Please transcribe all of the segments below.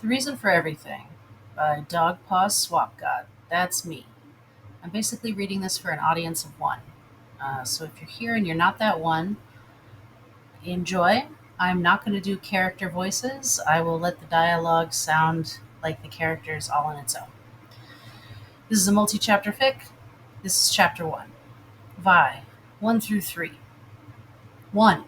The Reason for Everything by dogpawsswapgod. That's me. I'm basically reading this for an audience of one. So if you're here and you're not that one, enjoy. I'm not going to do character voices. I will let the dialogue sound like the characters all on its own. This is a multi-chapter fic. This is chapter 1. Vi, 1 through 3. 1.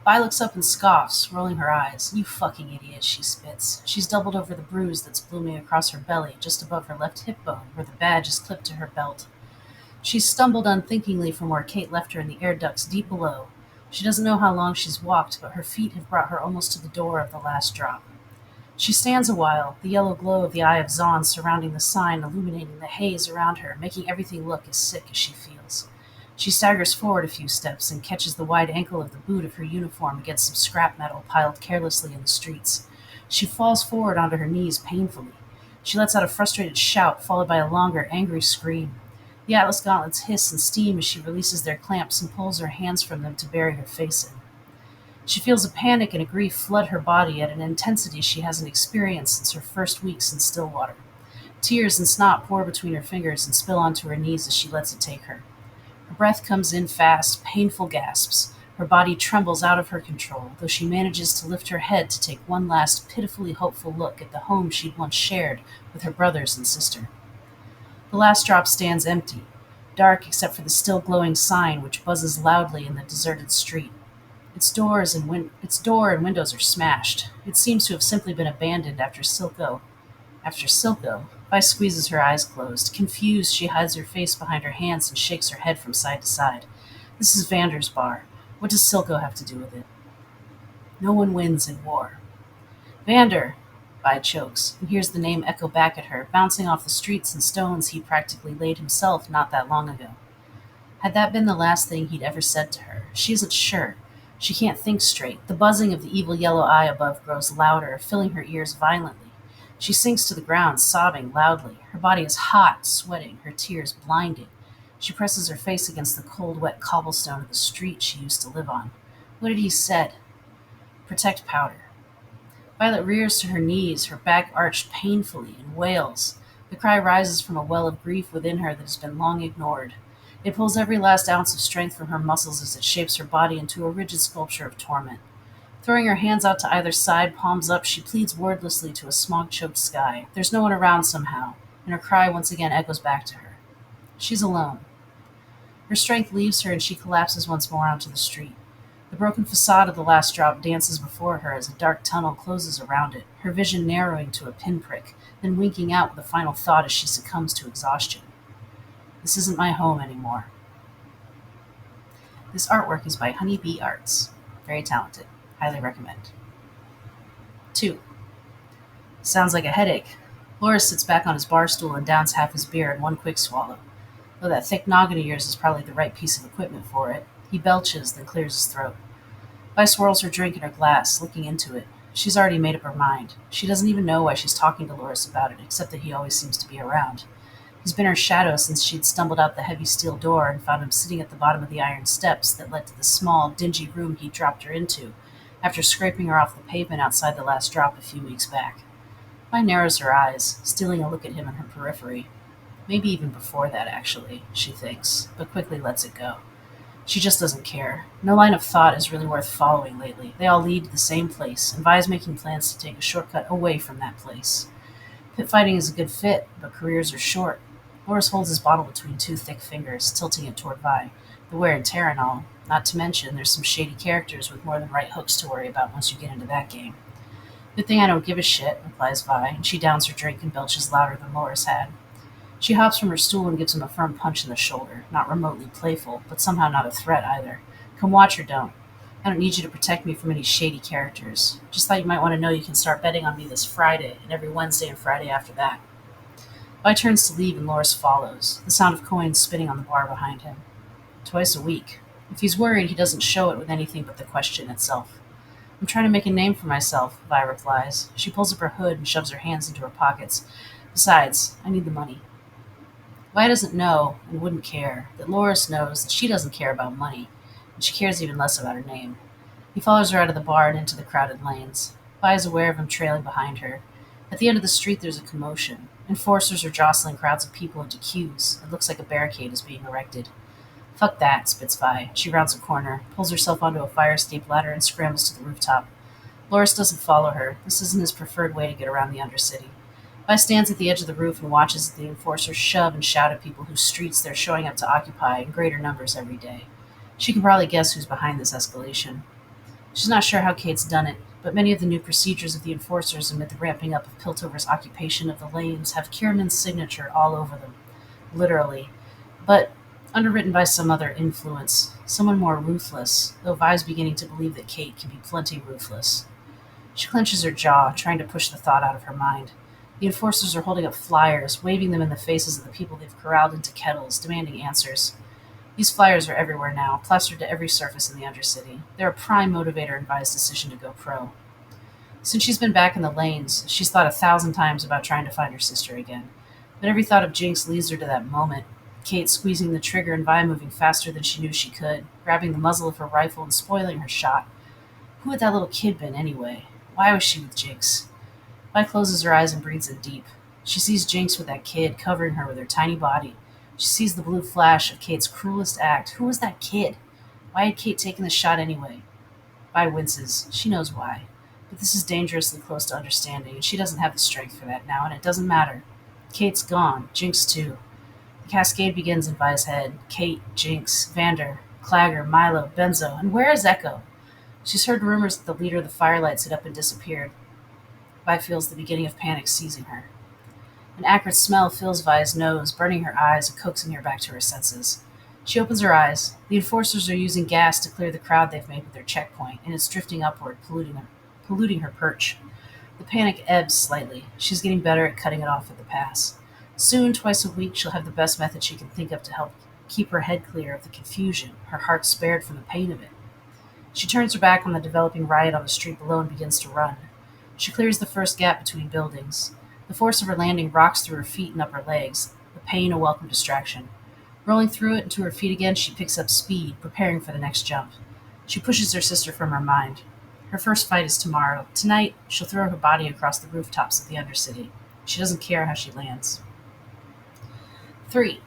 Vi looks up and scoffs, rolling her eyes. You fucking idiot, she spits. She's doubled over the bruise that's blooming across her belly, just above her left hip bone, where the badge is clipped to her belt. She stumbled unthinkingly from where Kate left her in the air ducts deep below. She doesn't know how long she's walked, but her feet have brought her almost to the door of the last drop. She stands a while, the yellow glow of the Eye of Zon surrounding the sign illuminating the haze around her, making everything look as sick as she feels. She staggers forward a few steps and catches the wide ankle of the boot of her uniform against some scrap metal piled carelessly in the streets. She falls forward onto her knees painfully. She lets out a frustrated shout, followed by a longer, angry scream. The Atlas gauntlets hiss and steam as she releases their clamps and pulls her hands from them to bury her face in. She feels a panic and a grief flood her body at an intensity she hasn't experienced since her first weeks in Stillwater. Tears and snot pour between her fingers and spill onto her knees as she lets it take her. Her breath comes in fast, painful gasps. Her body trembles out of her control, though she manages to lift her head to take one last pitifully hopeful look at the home she'd once shared with her brothers and sister. The last drop stands empty, dark except for the still glowing sign which buzzes loudly in the deserted street. Its door and windows are smashed. It seems to have simply been abandoned after Silco. Vi squeezes her eyes closed. Confused, she hides her face behind her hands and shakes her head from side to side. This is Vander's bar. What does Silco have to do with it? No one wins in war. Vander! Vi chokes, and hears the name echo back at her, bouncing off the streets and stones he practically laid himself not that long ago. Had that been the last thing he'd ever said to her? She isn't sure. She can't think straight. The buzzing of the evil yellow eye above grows louder, filling her ears violently. She sinks to the ground, sobbing loudly. Her body is hot, sweating, her tears blinding. She presses her face against the cold, wet cobblestone of the street she used to live on. What had he said? Protect Powder. Violet rears to her knees, her back arched painfully, and wails. The cry rises from a well of grief within her that has been long ignored. It pulls every last ounce of strength from her muscles as it shapes her body into a rigid sculpture of torment. Throwing her hands out to either side, palms up, she pleads wordlessly to a smog-choked sky. There's no one around somehow, and her cry once again echoes back to her. She's alone. Her strength leaves her and she collapses once more onto the street. The broken facade of the last drop dances before her as a dark tunnel closes around it, her vision narrowing to a pinprick, then winking out with a final thought as she succumbs to exhaustion. This isn't my home anymore. This artwork is by Honeybee-arts. Very talented. Highly recommend. 2. Sounds like a headache. Loris sits back on his bar stool and downs half his beer in one quick swallow. Though that thick noggin of yours is probably the right piece of equipment for it. He belches, then clears his throat. Vi swirls her drink in her glass, looking into it. She's already made up her mind. She doesn't even know why she's talking to Loris about it, except that he always seems to be around. He's been her shadow since she'd stumbled out the heavy steel door and found him sitting at the bottom of the iron steps that led to the small, dingy room he dropped her into, after scraping her off the pavement outside the last drop a few weeks back. Vi narrows her eyes, stealing a look at him in her periphery. Maybe even before that, actually, she thinks, but quickly lets it go. She just doesn't care. No line of thought is really worth following lately. They all lead to the same place, and Vi's making plans to take a shortcut away from that place. Pit fighting is a good fit, but careers are short. Loris holds his bottle between two thick fingers, tilting it toward Vi. The wear and tear and all. Not to mention, there's some shady characters with more than right hooks to worry about once you get into that game. Good thing I don't give a shit, replies Vi, and she downs her drink and belches louder than Loris had. She hops from her stool and gives him a firm punch in the shoulder, not remotely playful, but somehow not a threat either. Come watch or don't. I don't need you to protect me from any shady characters. Just thought you might want to know you can start betting on me this Friday, and every Wednesday and Friday after that. Vi turns to leave and Loris follows, the sound of coins spinning on the bar behind him. Twice a week. If he's worried, he doesn't show it with anything but the question itself. I'm trying to make a name for myself, Vi replies. She pulls up her hood and shoves her hands into her pockets. Besides, I need the money. Vi doesn't know, and wouldn't care, that Loris knows that she doesn't care about money, and she cares even less about her name. He follows her out of the bar and into the crowded lanes. Vi is aware of him trailing behind her. At the end of the street, there's a commotion. Enforcers are jostling crowds of people into queues. It looks like a barricade is being erected. Fuck that, spits Vi. She rounds a corner, pulls herself onto a fire escape ladder, and scrambles to the rooftop. Loris doesn't follow her. This isn't his preferred way to get around the Undercity. Vi stands at the edge of the roof and watches as the enforcers shove and shout at people whose streets they're showing up to occupy in greater numbers every day. She can probably guess who's behind this escalation. She's not sure how Kate's done it, but many of the new procedures of the enforcers amid the ramping up of Piltover's occupation of the lanes have Kierman's signature all over them. Literally. But underwritten by some other influence, someone more ruthless, though Vi's beginning to believe that Kate can be plenty ruthless. She clenches her jaw, trying to push the thought out of her mind. The enforcers are holding up flyers, waving them in the faces of the people they've corralled into kettles, demanding answers. These flyers are everywhere now, plastered to every surface in the Undercity. They're a prime motivator in Vi's decision to go pro. Since she's been back in the lanes, she's thought 1,000 times about trying to find her sister again. But every thought of Jinx leads her to that moment. Kate squeezing the trigger and Vi moving faster than she knew she could, grabbing the muzzle of her rifle and spoiling her shot. Who had that little kid been anyway? Why was she with Jinx? Vi closes her eyes and breathes in deep. She sees Jinx with that kid, covering her with her tiny body. She sees the blue flash of Kate's cruelest act. Who was that kid? Why had Kate taken the shot anyway? Vi winces. She knows why. But this is dangerously close to understanding, and she doesn't have the strength for that now, and it doesn't matter. Kate's gone. Jinx too. The cascade begins in Vi's head. Kate, Jinx, Vander, Clagger, Milo, Benzo, and where is Echo? She's heard rumors that the leader of the Firelights had up and disappeared. Vi feels the beginning of panic seizing her. An acrid smell fills Vi's nose, burning her eyes and coaxing her back to her senses. She opens her eyes. The enforcers are using gas to clear the crowd they've made with their checkpoint, and it's drifting upward, polluting her perch. The panic ebbs slightly. She's getting better at cutting it off at the pass. Soon, twice a week, she'll have the best method she can think of to help keep her head clear of the confusion, her heart spared from the pain of it. She turns her back on the developing riot on the street below and begins to run. She clears the first gap between buildings. The force of her landing rocks through her feet and upper legs, the pain a welcome distraction. Rolling through it and to her feet again, she picks up speed, preparing for the next jump. She pushes her sister from her mind. Her first fight is tomorrow. Tonight, she'll throw her body across the rooftops of the Undercity. She doesn't care how she lands. 3.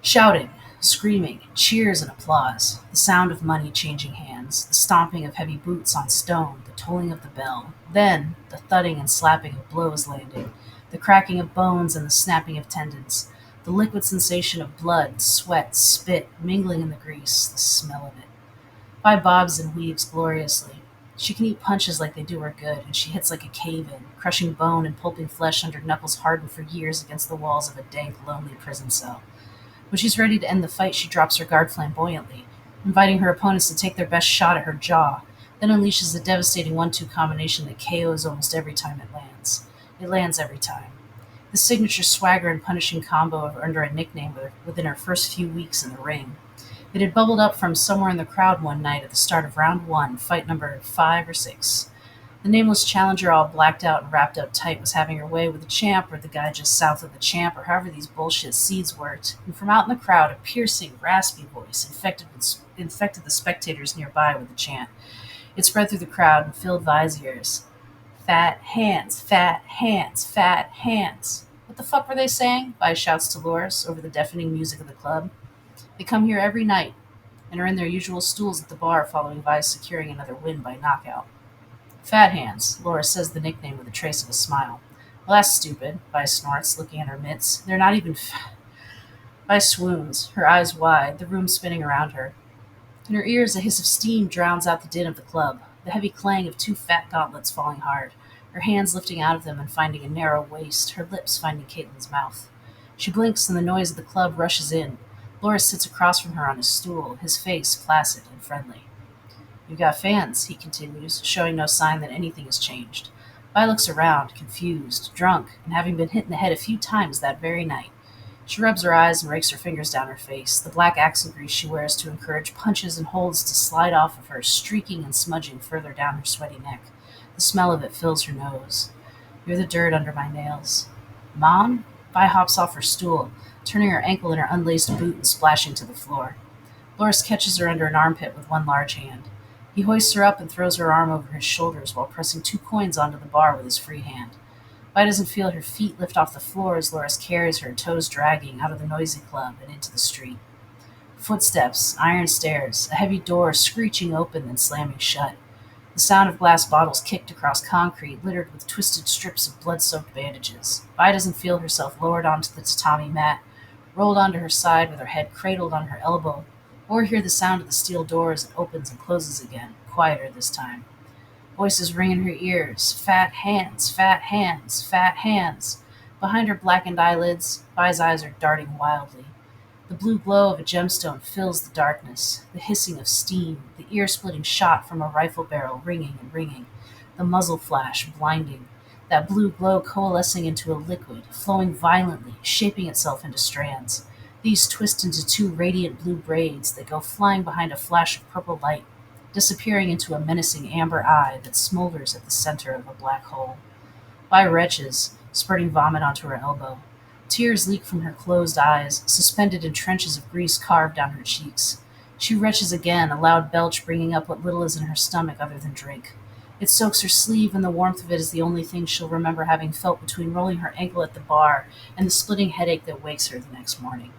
Shouting, screaming, cheers and applause, the sound of money changing hands, the stomping of heavy boots on stone, the tolling of the bell, then the thudding and slapping of blows landing, the cracking of bones and the snapping of tendons, the liquid sensation of blood, sweat, spit mingling in the grease, the smell of it. Vi bobs and weaves gloriously. She can eat punches like they do her good, and she hits like a cave-in, crushing bone and pulping flesh under knuckles hardened for years against the walls of a dank, lonely prison cell. When she's ready to end the fight, she drops her guard flamboyantly, inviting her opponents to take their best shot at her jaw, then unleashes a devastating 1-2 combination that KOs almost every time it lands. It lands every time. The signature swagger and punishing combo earned her a nickname within her first few weeks in the ring. It had bubbled up from somewhere in the crowd one night at the start of round 1, fight number 5 or 6. The nameless challenger, all blacked out and wrapped up tight, was having her way with the champ or the guy just south of the champ or however these bullshit seeds worked, and from out in the crowd a piercing, raspy voice infected the spectators nearby with a chant. It spread through the crowd and filled Vi's ears. Fat hands, fat hands, fat hands. What the fuck were they saying? Vi shouts to Loris over the deafening music of the club. They come here every night and are in their usual stools at the bar following Vi securing another win by knockout. Fat hands, Loris says the nickname with a trace of a smile. Well, that's stupid, Vi snorts, looking at her mitts. They're not even Vi swoons, her eyes wide, the room spinning around her. In her ears, a hiss of steam drowns out the din of the club, the heavy clang of 2 fat gauntlets falling hard, her hands lifting out of them and finding a narrow waist, her lips finding Caitlin's mouth. She blinks and the noise of the club rushes in. Loris sits across from her on his stool, his face placid and friendly. You've got fans, he continues, showing no sign that anything has changed. Vi looks around, confused, drunk, and having been hit in the head a few times that very night. She rubs her eyes and rakes her fingers down her face, the black axle grease she wears to encourage punches and holds to slide off of her, streaking and smudging further down her sweaty neck. The smell of it fills her nose. You're the dirt under my nails. Mom? Vi hops off her stool, turning her ankle in her unlaced boot and splashing to the floor. Loris catches her under an armpit with one large hand. He hoists her up and throws her arm over his shoulders while pressing 2 coins onto the bar with his free hand. Vi doesn't feel her feet lift off the floor as Loris carries her, toes dragging, out of the noisy club and into the street. Footsteps, iron stairs, a heavy door screeching open then slamming shut. The sound of glass bottles kicked across concrete littered with twisted strips of blood-soaked bandages. Vi doesn't feel herself lowered onto the tatami mat, rolled onto her side with her head cradled on her elbow, or hear the sound of the steel door as it opens and closes again, quieter this time. Voices ring in her ears. Fat hands, fat hands, fat hands. Behind her blackened eyelids, Vi's eyes are darting wildly. The blue glow of a gemstone fills the darkness, the hissing of steam, the ear-splitting shot from a rifle barrel ringing and ringing, the muzzle flash blinding, that blue glow coalescing into a liquid, flowing violently, shaping itself into strands. These twist into 2 radiant blue braids that go flying behind a flash of purple light, disappearing into a menacing amber eye that smolders at the center of a black hole. Vi retches, spurting vomit onto her elbow. Tears leak from her closed eyes, suspended in trenches of grease carved down her cheeks. She retches again, a loud belch bringing up what little is in her stomach other than drink. It soaks her sleeve, and the warmth of it is the only thing she'll remember having felt between rolling her ankle at the bar and the splitting headache that wakes her the next morning.